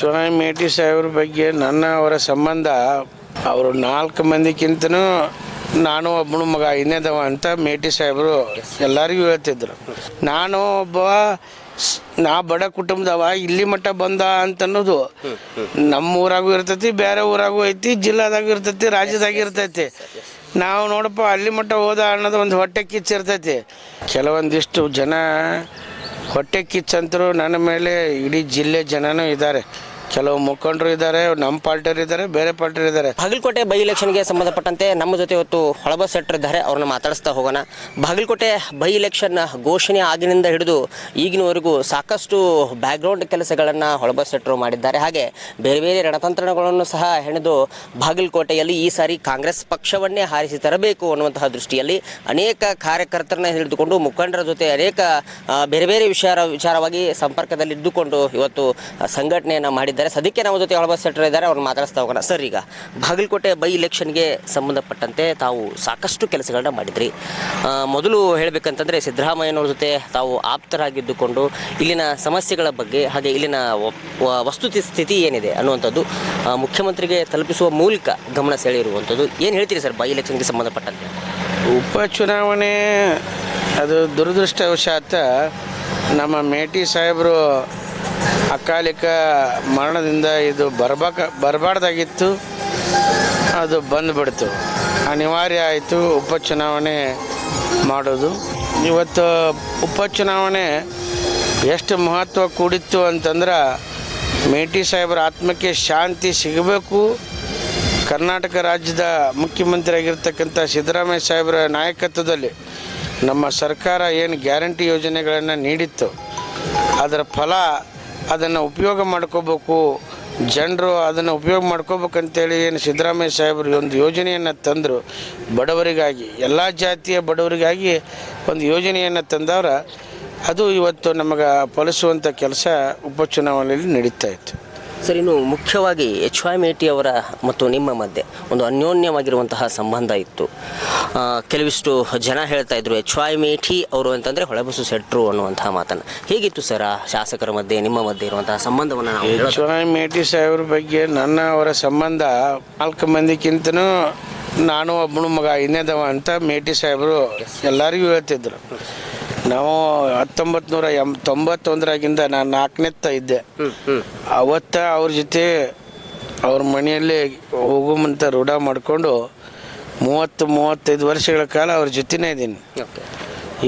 ಯಶವಂತ ಮೇಟಿ ಸಾಹೇಬ್ರ ಬಗ್ಗೆ ಅವರ ಸಂಬಂಧ ಅವರು 4 ಮಂದಿಕ್ಕಿಂತನೂ ನಾನು ಒಬ್ಬನು ಮಗ ಇನ್ನೇದವ ಅಂತ ಮೇಟಿ ಸಾಹೇಬರು ಎಲ್ಲರಿಗೂ ಹೇಳ್ತಿದ್ರು. ನಾನು ನಾ ಬಡ ಕುಟುಂಬದವ ಇಲ್ಲಿ ಮಟ್ಟ ಬಂದ ಅಂತನ್ನೋದು ನಮ್ಮ ಊರಾಗೂ ಇರ್ತೈತಿ, ಬೇರೆ ಊರಾಗೂ ಐತಿ, ಜಿಲ್ಲಾದಾಗೂ ಇರ್ತೈತಿ, ರಾಜ್ಯದಾಗೂ ಇರ್ತೈತಿ. ನಾವು ನೋಡಪ್ಪ ಅಲ್ಲಿ ಮಟ್ಟ ಹೋದ ಅನ್ನೋದು ಒಂದು ಹೊಟ್ಟೆ ಕಿಚ್ಚಿರ್ತೈತಿ. ಕೆಲವೊಂದಿಷ್ಟು ಜನ ಹೊಟ್ಟೆ ಕಿಚ್ಚಂತರು ನನ್ನ ಮೇಲೆ ಇಡೀ ಜಿಲ್ಲೆ ಜನನೂ ಇದ್ದಾರೆ. ಕೆಲವು ಮುಖಂಡರು ಇದ್ದಾರೆ, ನಮ್ಮ ಪಾರ್ಟಿಯವರು ಇದ್ದಾರೆ, ಬೇರೆ ಪಾರ್ಟಿಯವರು ಇದ್ದಾರೆ. ಬಾಗಲಕೋಟೆ ಬೈ ಎಲೆಕ್ಷನ್ಗೆ ಸಂಬಂಧಪಟ್ಟಂತೆ ನಮ್ಮ ಜೊತೆ ಇವತ್ತು ಹೊಳಬ ಶೆಟ್ಟರ್ ಇದ್ದಾರೆ. ಅವ್ರನ್ನ ಮಾತಾಡಿಸ್ತಾ ಹೋಗೋಣ. ಬಾಗಲಕೋಟೆ ಬೈ ಎಲೆಕ್ಷನ್ ಘೋಷಣೆ ಆಗಿನಿಂದ ಹಿಡಿದು ಈಗಿನವರೆಗೂ ಸಾಕಷ್ಟು ಬ್ಯಾಕ್ಗ್ರೌಂಡ್ ಕೆಲಸಗಳನ್ನು ಹೊಳಬ ಶೆಟ್ಟರು ಮಾಡಿದ್ದಾರೆ. ಹಾಗೆ ಬೇರೆ ಬೇರೆ ರಣತಂತ್ರಗಳನ್ನು ಸಹ ಹೆಣೆದು ಬಾಗಲಕೋಟೆಯಲ್ಲಿ ಈ ಸಾರಿ ಕಾಂಗ್ರೆಸ್ ಪಕ್ಷವನ್ನೇ ಹಾರಿಸಿ ತರಬೇಕು ಅನ್ನುವಂತಹ ದೃಷ್ಟಿಯಲ್ಲಿ ಅನೇಕ ಕಾರ್ಯಕರ್ತರನ್ನ ಹಿಡಿದುಕೊಂಡು ಮುಖಂಡರ ಜೊತೆ ಅನೇಕ ಬೇರೆ ಬೇರೆ ವಿಚಾರವಾಗಿ ಸಂಪರ್ಕದಲ್ಲಿದ್ದುಕೊಂಡು ಇವತ್ತು ಸಂಘಟನೆಯನ್ನು ಮಾಡಿದ್ದಾರೆ. ಸದ್ಯಕ್ಕೆ ನಮ್ಮ ಜೊತೆ ಹೊಳಬ ಶೆಟ್ಟರ್ ಇದ್ದಾರೆ. ಅವ್ರನ್ನ ಮಾತಾಡಿಸ್ತಾ ಹೋಗೋಣ. ಸರ್, ಈಗ ಬಾಗಲಕೋಟೆ ಬೈ ಎಲೆಕ್ಷನ್ಗೆ ಸಂಬಂಧಪಟ್ಟಂತೆ ತಾವು ಸಾಕಷ್ಟು ಕೆಲಸಗಳನ್ನ ಮಾಡಿದ್ರಿ. ಮೊದಲು ಹೇಳಬೇಕಂತಂದರೆ ಸಿದ್ದರಾಮಯ್ಯನವ್ರ ಜೊತೆ ತಾವು ಆಪ್ತರಾಗಿದ್ದುಕೊಂಡು ಇಲ್ಲಿನ ಸಮಸ್ಯೆಗಳ ಬಗ್ಗೆ ಹಾಗೆ ಇಲ್ಲಿನ ವಸ್ತುಸ್ಥಿತಿ ಏನಿದೆ ಅನ್ನುವಂಥದ್ದು ಮುಖ್ಯಮಂತ್ರಿಗೆ ತಲುಪಿಸುವ ಮೂಲಕ ಗಮನ ಸೆಳೆಯಿರುವಂಥದ್ದು. ಏನು ಹೇಳ್ತೀರಿ ಸರ್ ಬೈ ಎಲೆಕ್ಷನ್ಗೆ ಸಂಬಂಧಪಟ್ಟಂತೆ? ಉಪಚುನಾವಣೆ ಅದು ದುರದೃಷ್ಟವಶಾತ್ ನಮ್ಮ ಮೇಟಿ ಸಾಹೇಬರು ಅಕಾಲಿಕ ಮರಣದಿಂದ ಇದು ಬರಬಾರ್ದಾಗಿತ್ತು. ಅದು ಬಂದುಬಿಡ್ತು, ಅನಿವಾರ್ಯ ಆಯಿತು ಉಪಚುನಾವಣೆ ಮಾಡೋದು. ಇವತ್ತು ಉಪಚುನಾವಣೆ ಎಷ್ಟು ಮಹತ್ವ ಕೂಡಿತ್ತು ಅಂತಂದ್ರೆ ಮೇಟಿ ಸಾಹೇಬರ ಆತ್ಮಕ್ಕೆ ಶಾಂತಿ ಸಿಗಬೇಕು. ಕರ್ನಾಟಕ ರಾಜ್ಯದ ಮುಖ್ಯಮಂತ್ರಿ ಆಗಿರ್ತಕ್ಕಂಥ ಸಿದ್ದರಾಮಯ್ಯ ಸಾಹೇಬರ ನಾಯಕತ್ವದಲ್ಲಿ ನಮ್ಮ ಸರ್ಕಾರ ಏನು ಗ್ಯಾರಂಟಿ ಯೋಜನೆಗಳನ್ನು ನೀಡಿತ್ತು, ಅದರ ಫಲ ಅದನ್ನು ಉಪಯೋಗ ಮಾಡ್ಕೋಬೇಕು, ಜನರು ಅದನ್ನು ಉಪಯೋಗ ಮಾಡ್ಕೋಬೇಕಂತೇಳಿ ಏನು ಸಿದ್ದರಾಮಯ್ಯ ಸಾಹೇಬರು ಒಂದು ಯೋಜನೆಯನ್ನು ತಂದರು. ಬಡವರಿಗಾಗಿ, ಎಲ್ಲ ಜಾತಿಯ ಬಡವರಿಗಾಗಿ ಒಂದು ಯೋಜನೆಯನ್ನು ತಂದವ್ರ ಅದು ಇವತ್ತು ನಮಗೆ ಫಲಿಸುವಂಥ ಕೆಲಸ ಉಪಚುನಾವಣೆಯಲ್ಲಿ ನಡೀತಾ ಇತ್ತು. ಸರ್, ಇನ್ನು ಮುಖ್ಯವಾಗಿ ಯಶವಂತ ಮೇಟಿ ಅವರ ಮತ್ತು ನಿಮ್ಮ ಮಧ್ಯೆ ಒಂದು ಅನ್ಯೋನ್ಯವಾಗಿರುವಂತಹ ಸಂಬಂಧ ಇತ್ತು. ಕೆಲವಿಷ್ಟು ಜನ ಹೇಳ್ತಾ ಇದ್ರು ಯಶವಂತ ಮೇಟಿ ಅವರು ಅಂತಂದರೆ ಹೊಳೆಬಸು ಶೆಟ್ಟರು ಅನ್ನುವಂತಹ ಮಾತನ್ನು. ಹೇಗಿತ್ತು ಸರ್ ಆ ಶಾಸಕರ ಮಧ್ಯೆ ನಿಮ್ಮ ಮಧ್ಯೆ ಇರುವಂತಹ ಸಂಬಂಧವನ್ನು? ಯಶವಂತ ಮೇಟಿ ಸಾಹೇಬ್ರ ಬಗ್ಗೆ ಅವರ ಸಂಬಂಧ 4 ಮಂದಿಕ್ಕಿಂತನೂ ನಾನು ಒಬ್ಬನು ಮಗ ಇನ್ನೇದವ ಅಂತ ಮೇಟಿ ಸಾಹೇಬರು ಎಲ್ಲರಿಗೂ ಹೇಳ್ತಿದ್ರು. ನಾವು 1991ರಾಗಿಂದ ನಾನು 4ನೇತ್ತ ಇದ್ದೆ. ಅವತ್ತ ಅವ್ರ ಜೊತೆ ಅವ್ರ ಮನೆಯಲ್ಲಿ ಹೋಗುವಂಥ ರೂಢ ಮಾಡಿಕೊಂಡು 30-35 ವರ್ಷಗಳ ಕಾಲ ಅವ್ರ ಜೊತೆನೇ ಇದ್ದೀನಿ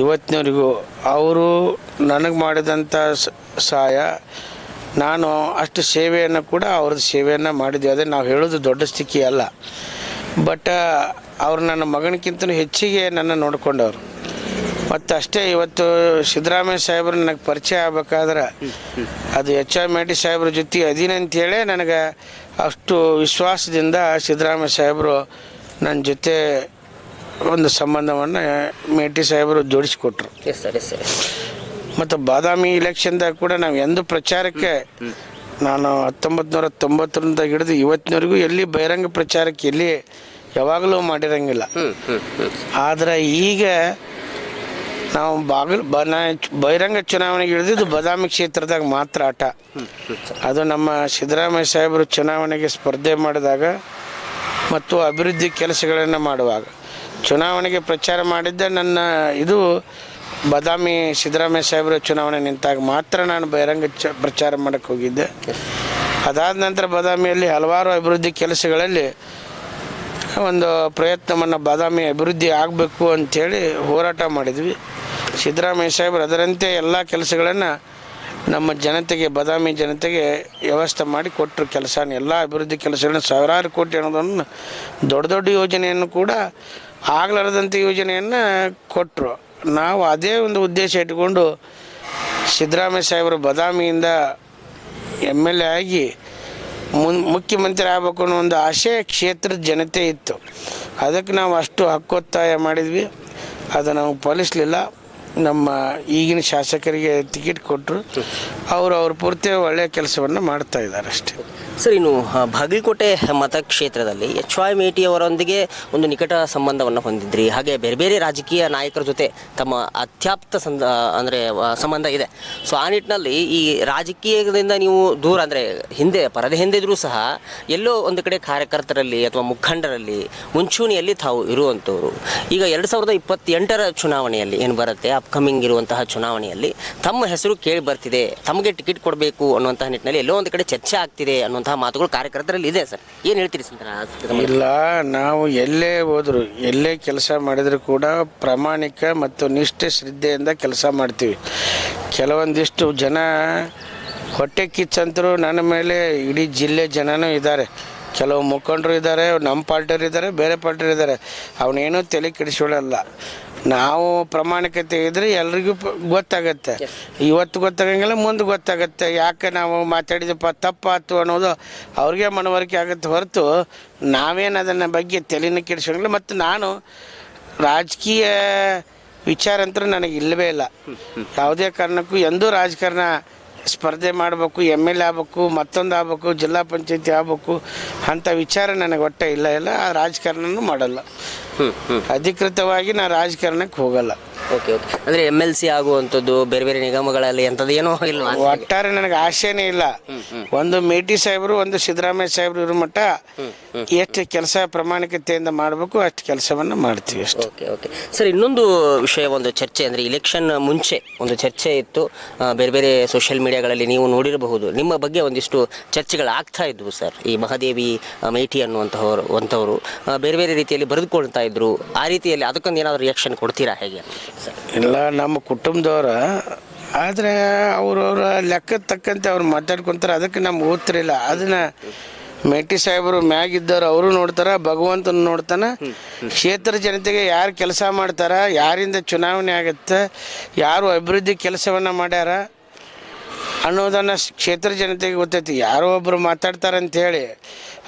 ಇವತ್ತಿನವರೆಗೂ. ಅವರು ನನಗೆ ಮಾಡಿದಂಥ ಸಹಾಯ, ನಾನು ಅಷ್ಟು ಸೇವೆಯನ್ನು ಕೂಡ ಅವ್ರದ್ದು ಸೇವೆಯನ್ನು ಮಾಡಿದ್ವಿ. ಅದೇ ನಾವು ಹೇಳೋದು ದೊಡ್ಡ ಸ್ಥಿತಿ ಅಲ್ಲ, ಬಟ್ ಅವ್ರು ನನ್ನ ಮಗನಕ್ಕಿಂತಲೂ ಹೆಚ್ಚಿಗೆ ನನ್ನ ನೋಡ್ಕೊಂಡವ್ರು. ಮತ್ತು ಅಷ್ಟೇ, ಇವತ್ತು ಸಿದ್ದರಾಮಯ್ಯ ಸಾಹೇಬ್ರು ನನಗೆ ಪರಿಚಯ ಆಗ್ಬೇಕಾದ್ರೆ ಅದು ಯಶವಂತ ಮೇಟಿ ಸಾಹೇಬ್ರ ಜೊತೆ ಅದಿನಂತೇಳಿ ನನಗೆ ಅಷ್ಟು ವಿಶ್ವಾಸದಿಂದ ಸಿದ್ದರಾಮಯ್ಯ ಸಾಹೇಬರು ನನ್ನ ಜೊತೆ ಒಂದು ಸಂಬಂಧವನ್ನು ಮೇಟಿ ಸಾಹೇಬರು ಜೋಡಿಸಿಕೊಟ್ರು. ಮತ್ತು ಬಾದಾಮಿ ಇಲೆಕ್ಷನ್ದಾಗ ಕೂಡ ನಾವು ಎಂದು ಪ್ರಚಾರಕ್ಕೆ ನಾನು 1990ರಿಂದ ಹಿಡಿದು ಇವತ್ತಿನವರೆಗೂ ಎಲ್ಲಿ ಬಹಿರಂಗ ಪ್ರಚಾರಕ್ಕೆ ಎಲ್ಲಿ ಯಾವಾಗಲೂ ಮಾಡಿರಂಗಿಲ್ಲ. ಆದರೆ ಈಗ ನಾವು ಬಹಿರಂಗ ಚುನಾವಣೆಗೆ ಇಳಿದಿದ್ದು ಬಾದಾಮಿ ಕ್ಷೇತ್ರದಾಗ ಮಾತ್ರ ಆಟ. ಅದು ನಮ್ಮ ಸಿದ್ದರಾಮಯ್ಯ ಸಾಹೇಬರು ಚುನಾವಣೆಗೆ ಸ್ಪರ್ಧೆ ಮಾಡಿದಾಗ ಮತ್ತು ಅಭಿವೃದ್ಧಿ ಕೆಲಸಗಳನ್ನು ಮಾಡುವಾಗ ಚುನಾವಣೆಗೆ ಪ್ರಚಾರ ಮಾಡಿದ್ದ ನನ್ನ ಇದು ಬಾದಾಮಿ ಸಿದ್ದರಾಮಯ್ಯ ಸಾಹೇಬರು ಚುನಾವಣೆ ನಿಂತಾಗ ಮಾತ್ರ ನಾನು ಬಹಿರಂಗ ಪ್ರಚಾರ ಮಾಡೋಕ್ಕೆ ಹೋಗಿದ್ದೆ. ಅದಾದ ನಂತರ ಬಾದಾಮಿಯಲ್ಲಿ ಹಲವಾರು ಅಭಿವೃದ್ಧಿ ಕೆಲಸಗಳಲ್ಲಿ ಒಂದು ಪ್ರಯತ್ನವನ್ನು ಬಾದಾಮಿ ಅಭಿವೃದ್ಧಿ ಆಗಬೇಕು ಅಂಥೇಳಿ ಹೋರಾಟ ಮಾಡಿದ್ವಿ. ಸಿದ್ದರಾಮಯ್ಯ ಸಾಹೇಬರು ಅದರಂತೆ ಎಲ್ಲ ಕೆಲಸಗಳನ್ನು ನಮ್ಮ ಜನತೆಗೆ, ಬಾದಾಮಿ ಜನತೆಗೆ ವ್ಯವಸ್ಥೆ ಮಾಡಿ ಕೊಟ್ಟರು. ಎಲ್ಲ ಅಭಿವೃದ್ಧಿ ಕೆಲಸಗಳನ್ನು ಸಾವಿರಾರು ಕೋಟಿ ಹಣವನ್ನು ದೊಡ್ಡ ದೊಡ್ಡ ಯೋಜನೆಯನ್ನು ಕೂಡ ಆಗಲಾರದಂಥ ಯೋಜನೆಯನ್ನು ಕೊಟ್ಟರು. ನಾವು ಅದೇ ಒಂದು ಉದ್ದೇಶ ಇಟ್ಕೊಂಡು ಸಿದ್ದರಾಮಯ್ಯ ಸಾಹೇಬರು ಬಾದಾಮಿಯಿಂದ MLA ಆಗಿ ಮುಖ್ಯಮಂತ್ರಿ ಆಗಬೇಕು ಅನ್ನೋ ಒಂದು ಆಶೆ ಕ್ಷೇತ್ರದ ಜನತೆ ಇತ್ತು. ಅದಕ್ಕೆ ನಾವು ಅಷ್ಟು ಹಕ್ಕೊತ್ತಾಯ ಮಾಡಿದ್ವಿ. ಅದು ನಾವು ಪಾಲಿಸಲಿಲ್ಲ. ನಮ್ಮ ಈಗಿನ ಶಾಸಕರಿಗೆ ಟಿಕೆಟ್ ಕೊಟ್ಟರು. ಅವ್ರ ಪೂರ್ತಿ ಒಳ್ಳೆಯ ಕೆಲಸವನ್ನು ಮಾಡ್ತಾ ಇದ್ದಾರೆ ಅಷ್ಟೇ. ಸರ್, ಇನ್ನು ಬಾಗಲಕೋಟೆ ಮತಕ್ಷೇತ್ರದಲ್ಲಿ ಎಚ್ ವೈ ಮೇಟಿ ಅವರೊಂದಿಗೆ ಒಂದು ನಿಕಟ ಸಂಬಂಧವನ್ನು ಹೊಂದಿದ್ರಿ. ಹಾಗೆ ಬೇರೆ ಬೇರೆ ರಾಜಕೀಯ ನಾಯಕರ ಜೊತೆ ತಮ್ಮ ಅತ್ಯಾಪ್ತ ಸಂಬಂಧ ಇದೆ. ಸೊ ಆ ನಿಟ್ಟಿನಲ್ಲಿ ಈ ರಾಜಕೀಯದಿಂದ ನೀವು ದೂರ ಅಂದರೆ ಪರದೆ ಹಿಂದೆ ಇದ್ರೂ ಸಹ ಎಲ್ಲೋ ಒಂದು ಕಡೆ ಕಾರ್ಯಕರ್ತರಲ್ಲಿ ಅಥವಾ ಮುಖಂಡರಲ್ಲಿ ಮುಂಚೂಣಿಯಲ್ಲಿ ತಾವು ಇರುವಂಥವ್ರು. ಈಗ 2028ರ ಚುನಾವಣೆಯಲ್ಲಿ ಏನು ಬರುತ್ತೆ, ಅಪ್ಕಮಿಂಗ್ ಇರುವಂತಹ ಚುನಾವಣೆಯಲ್ಲಿ ತಮ್ಮ ಹೆಸರು ಕೇಳಿ ಬರ್ತಿದೆ, ತಮಗೆ ಟಿಕೆಟ್ ಕೊಡಬೇಕು ಅನ್ನುವಂತಹ ನಿಟ್ಟಿನಲ್ಲಿ ಎಲ್ಲೋ ಒಂದು ಕಡೆ ಚರ್ಚೆ ಆಗ್ತಿದೆ ಅನ್ನುವಂತಹ ಮಾತುಗಳು ಕಾರ್ಯಕರ್ತರಲ್ಲಿ ಇದೆ. ಸರ್, ಏನು ಹೇಳ್ತೀರಿ ಸರ್? ಇಲ್ಲ, ನಾವು ಎಲ್ಲೇ ಹೋದ್ರು, ಎಲ್ಲೇ ಕೆಲಸ ಮಾಡಿದ್ರು ಕೂಡ ಪ್ರಾಮಾಣಿಕ ಮತ್ತು ನಿಷ್ಠೆ ಶ್ರದ್ಧೆಯಿಂದ ಕೆಲಸ ಮಾಡ್ತೀವಿ. ಕೆಲವೊಂದಿಷ್ಟು ಜನ ಹೊಟ್ಟೆ ಕಿಚ್ಚಂತರು ನನ್ನ ಮೇಲೆ ಇಡೀ ಜಿಲ್ಲೆ ಜನನೂ ಇದ್ದಾರೆ. ಕೆಲವು ಮುಖಂಡರು ಇದ್ದಾರೆ, ನಮ್ಮ ಪಾರ್ಟಿಯವರು ಇದ್ದಾರೆ, ಬೇರೆ ಪಾರ್ಟಿಯವರು ಇದ್ದಾರೆ. ಅವನೇನೂ ತಲೆ ಕೆಡಿಸ್ಕೊಳ್ಳಲ್ಲ. ನಾವು ಪ್ರಾಮಾಣಿಕತೆ ಇದ್ದರೆ ಎಲ್ರಿಗೂ ಗೊತ್ತಾಗತ್ತೆ. ಇವತ್ತು ಗೊತ್ತಾಗಂಗಿಲ್ಲ, ಮುಂದೆ ಗೊತ್ತಾಗತ್ತೆ. ಯಾಕೆ ನಾವು ಮಾತಾಡಿದಪ್ಪ ತಪ್ಪಾಯ್ತು ಅನ್ನೋದು ಅವ್ರಿಗೆ ಮನವರಿಕೆ ಆಗುತ್ತೆ ಹೊರತು ನಾವೇನು ಅದನ್ನ ಬಗ್ಗೆ ತಲೆನ ಕೆಡಿಸೋಂಗಿಲ್ಲ. ಮತ್ತು ನಾನು ರಾಜಕೀಯ ವಿಚಾರ ಅಂತೂ ನನಗೆ ಇಲ್ಲವೇ ಇಲ್ಲ. ಯಾವುದೇ ಕಾರಣಕ್ಕೂ ಎಂದೂ ರಾಜಕಾರಣ ಸ್ಪರ್ಧೆ ಮಾಡಬೇಕು, MLA ಆಗಬೇಕು, ಮತ್ತೊಂದು ಆಗಬೇಕು, ಜಿಲ್ಲಾ ಪಂಚಾಯತಿ ಆಗಬೇಕು ಅಂಥ ವಿಚಾರ ನನಗೆ ಒಟ್ಟೆ ಇಲ್ಲ. ಆ ರಾಜಕಾರಣನೂ ಮಾಡಲ್ಲ. ಅಧಿಕೃತವಾಗಿ ನಾನು ರಾಜಕಾರಣಕ್ಕೆ ಹೋಗಲ್ಲ. ಓಕೆ ಅಂದರೆ MLC ಆಗುವಂಥದ್ದು ಬೇರೆ ಬೇರೆ ನಿಗಮಗಳಲ್ಲಿ ಅಂಥದ್ದು ಏನೋ ಇಲ್ಲ. ಒಟ್ಟಾರೆ ನನಗೆ ಆಸೆನೇ ಇಲ್ಲ. ಒಂದು ಮೇಟಿ ಸಾಹೇಬರು, ಒಂದು ಸಿದ್ದರಾಮಯ್ಯ ಸಾಹೇಬರು ಇರೋ ಮಟ್ಟ ಎಷ್ಟು ಕೆಲಸ ಪ್ರಾಮಾಣಿಕತೆಯಿಂದ ಮಾಡಬೇಕು ಅಷ್ಟು ಕೆಲಸವನ್ನು ಮಾಡ್ತೀವಿ ಅಷ್ಟೇ. ಓಕೆ ಸರ್, ಇನ್ನೊಂದು ವಿಷಯ, ಒಂದು ಚರ್ಚೆ ಅಂದರೆ ಇಲೆಕ್ಷನ್ ಮುಂಚೆ ಒಂದು ಚರ್ಚೆ ಇತ್ತು. ಬೇರೆ ಬೇರೆ ಸೋಷಿಯಲ್ ಮೀಡಿಯಾಗಳಲ್ಲಿ ನೀವು ನೋಡಿರಬಹುದು, ನಿಮ್ಮ ಬಗ್ಗೆ ಒಂದಿಷ್ಟು ಚರ್ಚೆಗಳು ಆಗ್ತಾ ಇದ್ವು ಸರ್. ಈ ಮಹಾದೇವಿ ಮೇಟಿ ಅನ್ನುವಂಥವರು ಬೇರೆ ಬೇರೆ ರೀತಿಯಲ್ಲಿ ಬರೆದುಕೊಳ್ತಾ ಇದ್ರು. ಆ ರೀತಿಯಲ್ಲಿ ಅದಕ್ಕೊಂದು ಏನಾದರೂ ರಿಯಾಕ್ಷನ್ ಕೊಡ್ತೀರಾ ಹೇಗೆ? ಇಲ್ಲ, ನಮ್ಮ ಕುಟುಂಬದವ್ರ, ಆದರೆ ಅವ್ರವ್ರ ಲೆಕ್ಕದ ತಕ್ಕಂತೆ ಅವ್ರು ಮಾತಾಡ್ಕೊತಾರೆ. ಅದಕ್ಕೆ ನಮ್ಗೆ ಓದ್ತಿರಿಲ್ಲ. ಅದನ್ನ ಮೇಟಿ ಸಾಹೇಬರು ಮ್ಯಾಗಿದ್ದವ್ರು ಅವರು ನೋಡ್ತಾರ, ಭಗವಂತನ ನೋಡ್ತಾನೆ. ಕ್ಷೇತ್ರ ಜನತೆಗೆ ಯಾರು ಕೆಲಸ ಮಾಡ್ತಾರ, ಯಾರಿಂದ ಚುನಾವಣೆ ಆಗುತ್ತೆ, ಯಾರು ಅಭಿವೃದ್ಧಿ ಕೆಲಸವನ್ನು ಮಾಡ್ಯಾರ ಅನ್ನೋದನ್ನು ಕ್ಷೇತ್ರ ಜನತೆಗೆ ಗೊತ್ತೈತಿ. ಯಾರೋ ಒಬ್ಬರು ಮಾತಾಡ್ತಾರಂಥೇಳಿ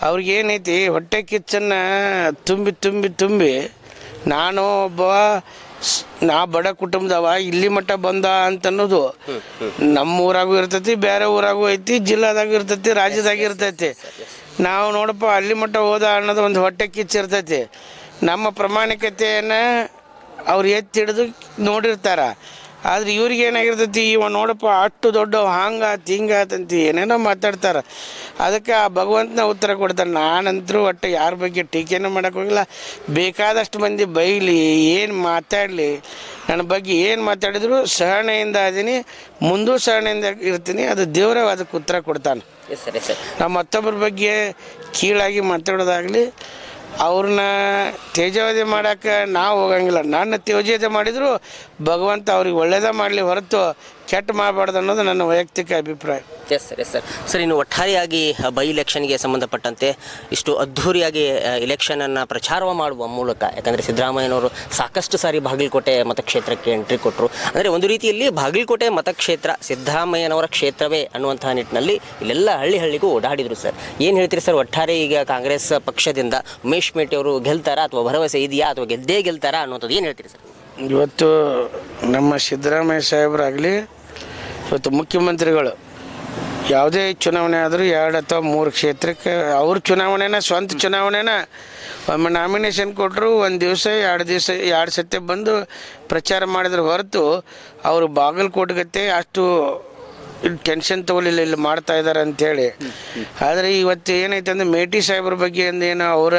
ಅವ್ರಿಗೇನೈತಿ, ಹೊಟ್ಟೆ ಕಿಚ್ಚನ್ನು ತುಂಬಿ ನಾನು ನಾ ಬಡ ಕುಟುಂಬದವ ಇಲ್ಲಿ ಮಟ್ಟ ಬಂದ ಅಂತನ್ನೋದು ನಮ್ಮ ಊರಾಗೂ ಇರ್ತೈತಿ, ಬೇರೆ ಊರಾಗೂ ಐತಿ, ಜಿಲ್ಲಾದಾಗೂ ಇರ್ತೈತಿ, ರಾಜ್ಯದಾಗೂ ಇರ್ತೈತಿ. ನಾವು ನೋಡಪ್ಪ ಅಲ್ಲಿ ಮಟ್ಟ ಹೋದ ಅನ್ನೋದು ಒಂದು ಹೊಟ್ಟೆ ಕಿಚ್ಚಿರ್ತೈತಿ. ನಮ್ಮ ಪ್ರಾಮಾಣಿಕತೆಯನ್ನು ಅವ್ರು ಎತ್ತಿ ಹಿಡಿದು ನೋಡಿರ್ತಾರ. ಆದ್ರೆ ಇವ್ರಿಗೆ ಏನಾಗಿರ್ತೈತಿ, ಇವ ನೋಡಪ್ಪ ಅಷ್ಟು ದೊಡ್ಡ ಹಂಗಾತ್ ಹಿಂಗಾತಂತ ಏನೇನೋ ಮಾತಾಡ್ತಾರೆ. ಅದಕ್ಕೆ ಆ ಭಗವಂತನ ಉತ್ತರ ಕೊಡ್ತಾನೆ. ನಾನಂತರೂ ಒಟ್ಟು ಯಾರ ಬಗ್ಗೆ ಟೀಕೆನೂ ಮಾಡೋಕ್ಕೆ ಹೋಗಿಲ್ಲ. ಬೇಕಾದಷ್ಟು ಮಂದಿ ಬೈಲಿ, ಏನು ಮಾತಾಡಲಿ, ನನ್ನ ಬಗ್ಗೆ ಏನು ಮಾತಾಡಿದ್ರು ಸಹನೆಯಿಂದ ಅದೀನಿ, ಮುಂದೂ ಸಹನೆಯಿಂದ ಇರ್ತೀನಿ. ಅದು ದೇವರೇ ಅದಕ್ಕೆ ಉತ್ತರ ಕೊಡ್ತಾನೆ. ನಮ್ಮ ಮತ್ತೊಬ್ಬರ ಬಗ್ಗೆ ಕೀಳಾಗಿ ಮಾತಾಡೋದಾಗಲಿ, ಅವ್ರನ್ನ ತೇಜೋವಧೆ ಮಾಡೋಕ್ಕೆ ನಾವು ಹೋಗಂಗಿಲ್ಲ. ನನ್ನ ತೇಜೋವಧೆ ಮಾಡಿದರೂ ಭಗವಂತ ಅವ್ರಿಗೆ ಒಳ್ಳೇದ ಮಾಡಲಿ ಹೊರತು ಕೆಟ್ಟ ಮಾಡಬಾರ್ದು ಅನ್ನೋದು ನನ್ನ ವೈಯಕ್ತಿಕ ಅಭಿಪ್ರಾಯ. ಸರ್, ಇನ್ನು ಒಟ್ಟಾರೆಯಾಗಿ ಬೈ ಇಲೆಕ್ಷನ್ಗೆ ಸಂಬಂಧಪಟ್ಟಂತೆ ಇಷ್ಟು ಅದ್ಧೂರಿಯಾಗಿ ಇಲೆಕ್ಷನನ್ನು ಪ್ರಚಾರ ಮಾಡುವ ಮೂಲಕ, ಯಾಕಂದರೆ ಸಿದ್ದರಾಮಯ್ಯನವರು ಸಾಕಷ್ಟು ಸಾರಿ ಬಾಗಲಕೋಟೆ ಮತಕ್ಷೇತ್ರಕ್ಕೆ ಎಂಟ್ರಿ ಕೊಟ್ಟರು. ಅಂದರೆ ಒಂದು ರೀತಿಯಲ್ಲಿ ಬಾಗಲಕೋಟೆ ಮತಕ್ಷೇತ್ರ ಸಿದ್ದರಾಮಯ್ಯನವರ ಕ್ಷೇತ್ರವೇ ಅನ್ನುವಂತಹ ನಿಟ್ಟಿನಲ್ಲಿ ಇಲ್ಲೆಲ್ಲ ಹಳ್ಳಿಗೂ ಓಡಾಡಿದರು. ಸರ್, ಏನು ಹೇಳ್ತೀರಿ ಸರ್? ಒಟ್ಟಾರೆ ಈಗ ಕಾಂಗ್ರೆಸ್ ಪಕ್ಷದಿಂದ ಉಮೇಶ್ ಮೇಟಿ ಅವರು ಗೆಲ್ತಾರಾ ಅಥವಾ ಭರವಸೆ ಇದೆಯಾ ಅಥವಾ ಗೆದ್ದೇ ಗೆಲ್ತಾರಾ ಅನ್ನೋಂಥದ್ದು ಏನು ಹೇಳ್ತೀರಿ ಸರ್? ಇವತ್ತು ನಮ್ಮ ಸಿದ್ದರಾಮಯ್ಯ ಸಾಹೇಬರಾಗಲಿ, ಇವತ್ತು ಮುಖ್ಯಮಂತ್ರಿಗಳು ಯಾವುದೇ ಚುನಾವಣೆ ಆದರೂ 2 ಅಥವಾ 3 ಕ್ಷೇತ್ರಕ್ಕೆ ಅವ್ರ ಚುನಾವಣೆನ, ಸ್ವಂತ ಚುನಾವಣೆನ ಒಮ್ಮೆ ನಾಮಿನೇಷನ್ ಕೊಟ್ಟರು, 1 ದಿವಸ 2 ದಿವಸ 2 ಸತಿ ಬಂದು ಪ್ರಚಾರ ಮಾಡಿದ್ರು ಹೊರತು ಅವರು ಬಾಗಲಕೋಟೆಗತ್ತೆ ಅಷ್ಟು ಟೆನ್ಷನ್ ತೊಗೊಲಿಲ್ಲ, ಇಲ್ಲಿ ಮಾಡ್ತಾ ಇದ್ದಾರೆ ಅಂಥೇಳಿ. ಆದರೆ ಇವತ್ತು ಏನೈತೆ ಅಂದರೆ ಮೇಟಿ ಸಾಹೇಬ್ರ ಬಗ್ಗೆ ಅಂದೇನು ಅವರ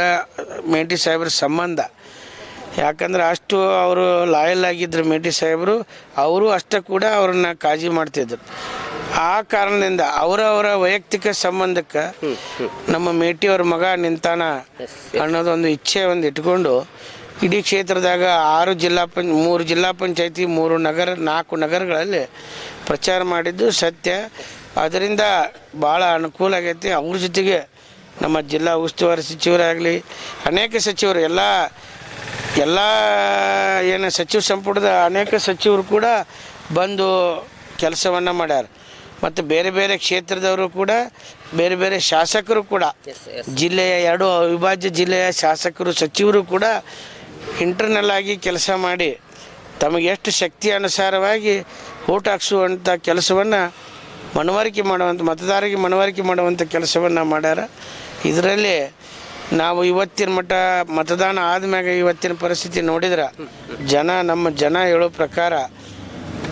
ಮೇಟಿ ಸಾಹೇಬ್ರ ಸಂಬಂಧ, ಯಾಕಂದ್ರೆ ಅಷ್ಟು ಅವರು ಲಾಯಲ್ ಆಗಿದ್ದರು ಮೇಟಿ ಸಾಹೇಬರು. ಅವರು ಅಷ್ಟೇ ಕೂಡ ಅವ್ರನ್ನ ಕಾಳಜಿ ಮಾಡ್ತಿದ್ರು. ಆ ಕಾರಣದಿಂದ ಅವರ ವೈಯಕ್ತಿಕ ಸಂಬಂಧಕ್ಕೆ ನಮ್ಮ ಮೇಟಿಯವ್ರ ಮಗ ನಿಂತಾನ ಅನ್ನೋದೊಂದು ಇಚ್ಛೆ ಒಂದು ಇಟ್ಕೊಂಡು ಇಡೀ ಕ್ಷೇತ್ರದಾಗ 3 ಜಿಲ್ಲಾ ಪಂಚಾಯತಿ 4 ನಗರಗಳಲ್ಲಿ ಪ್ರಚಾರ ಮಾಡಿದ್ದು ಸತ್ಯ. ಅದರಿಂದ ಭಾಳ ಅನುಕೂಲ ಆಗೈತಿ. ಅವ್ರ ಜೊತೆಗೆ ನಮ್ಮ ಜಿಲ್ಲಾ ಉಸ್ತುವಾರಿ ಸಚಿವರಾಗಲಿ, ಅನೇಕ ಸಚಿವರು, ಎಲ್ಲ ಏನು ಸಚಿವ ಸಂಪುಟದ ಅನೇಕ ಸಚಿವರು ಕೂಡ ಬಂದು ಕೆಲಸವನ್ನು ಮಾಡ್ಯಾರ. ಮತ್ತು ಬೇರೆ ಬೇರೆ ಕ್ಷೇತ್ರದವರು ಕೂಡ, ಬೇರೆ ಬೇರೆ ಶಾಸಕರು ಕೂಡ, ಜಿಲ್ಲೆಯ 2 ಅವಿಭಾಜ್ಯ ಜಿಲ್ಲೆಯ ಶಾಸಕರು, ಸಚಿವರು ಕೂಡ ಇಂಟರ್ನಲ್ ಆಗಿ ಕೆಲಸ ಮಾಡಿ ತಮಗೆ ಎಷ್ಟು ಶಕ್ತಿ ಅನುಸಾರವಾಗಿ ಓಟ್ ಹಾಕ್ಸುವಂಥ ಕೆಲಸವನ್ನು ಮತದಾರರಿಗೆ ಮನವರಿಕೆ ಮಾಡುವಂಥ ಕೆಲಸವನ್ನು ಮಾಡ್ಯಾರ. ಇದರಲ್ಲಿ ನಾವು ಇವತ್ತಿನ ಮಟ್ಟ ಮತದಾನ ಆದಮ್ಯಾಗ ಇವತ್ತಿನ ಪರಿಸ್ಥಿತಿ ನೋಡಿದ್ರೆ ನಮ್ಮ ಜನ ಹೇಳೋ ಪ್ರಕಾರ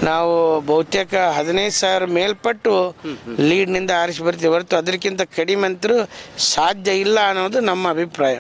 ನಾವು ಬಹುತೇಕ 15,000 ಮೇಲ್ಪಟ್ಟು ಲೀಡ್ನಿಂದ ಆರಿಸಿ ಬರ್ತೀವಿ ಹೊರತು ಅದಕ್ಕಿಂತ ಕಡಿಮೆ ಅಂತರೂ ಸಾಧ್ಯ ಇಲ್ಲ ಅನ್ನೋದು ನಮ್ಮ ಅಭಿಪ್ರಾಯ.